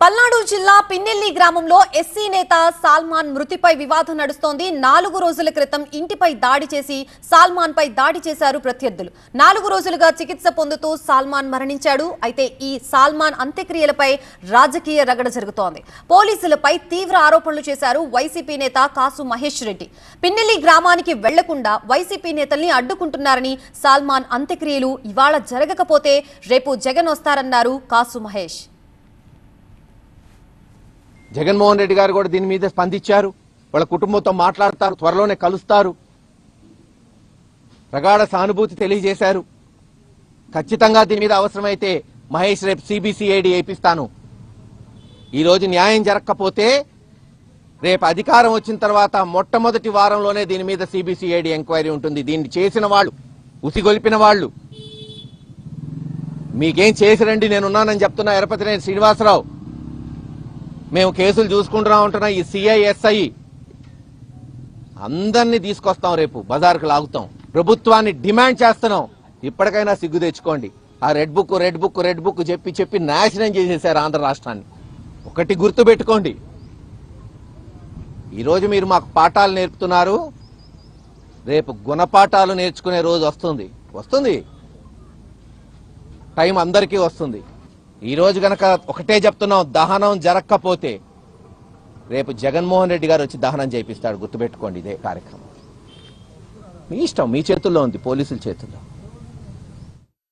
పల్నాడు జిల్లా పిన్నెల్లి గ్రామంలో ఎస్సీ నేత సాల్మాన్ మృతిపై వివాదం నడుస్తోంది. 4 రోజుల క్రితం ఇంటిపై దాడి చేసి సాల్మాన్ పై దాడి చేశారు ప్రత్యర్థులు. 4 రోజులుగా చికిత్స పొందుతూ సాల్మాన్ మరణించాడు. అయితే ఈ సాల్మాన్ అంత్యక్రియలపై రాజకీయ రగడ జరుగుతోంది. పోలీసులపై తీవ్ర ఆరోపణలు చేశారు వైసీపీ నేత కాసు మహేష్ రెడ్డి. పిన్నెల్లి గ్రామానికి వెళ్లకుండా వైసీపీ నేతల్ని అడ్డుకుంటున్నారని, సాల్మాన్ అంత్యక్రియలు ఇవాళ జరగకపోతే రేపు జగన్ వస్తారన్నారు కాసు మహేష్. జగన్మోహన్ రెడ్డి గారు కూడా దీని మీద స్పందించారు. వాళ్ళ కుటుంబంతో మాట్లాడతారు, త్వరలోనే కలుస్తారు, ప్రగాఢ సానుభూతి తెలియజేశారు. ఖచ్చితంగా దీని మీద అవసరమైతే మహేష్ రేపు సిబిసిఐడి వేయిస్తాను. ఈరోజు న్యాయం జరగకపోతే రేపు అధికారం వచ్చిన తర్వాత మొట్టమొదటి వారంలోనే దీని మీద సిబిసిఐడి ఎంక్వైరీ ఉంటుంది. దీన్ని చేసిన వాళ్ళు, ఉసిగొలిపిన వాళ్ళు, మీకేం చేసి రండి నేనున్నానని చెప్తున్నా ఎరపతినేని శ్రీనివాసరావు. మేము కేసులు చూసుకుంటున్నా ఉంటున్నా ఈ సిఐఎస్ఐ అందరినీ తీసుకొస్తాం, రేపు బజార్కు లాగుతాం, ప్రభుత్వాన్ని డిమాండ్ చేస్తున్నాం. ఇప్పటికైనా సిగ్గు తెచ్చుకోండి. ఆ రెడ్ బుక్ చెప్పి నాశనం చేసేశారు ఆంధ్ర రాష్ట్రాన్ని. ఒకటి గుర్తు పెట్టుకోండి, ఈరోజు మీరు మాకు పాఠాలు నేర్పుతున్నారు, రేపు గుణపాఠాలు నేర్చుకునే రోజు వస్తుంది. టైం అందరికీ వస్తుంది. ఈ రోజు గనక ఒకటే చెప్తున్నాం, దహనం జరగకపోతే రేపు జగన్మోహన్ రెడ్డి గారు వచ్చి దహనం చేయిస్తాడు. గుర్తుపెట్టుకోండి, ఇదే కార్యక్రమం. మీ ఇష్టం, మీ చేతుల్లో ఉంది, పోలీసుల చేతుల్లో.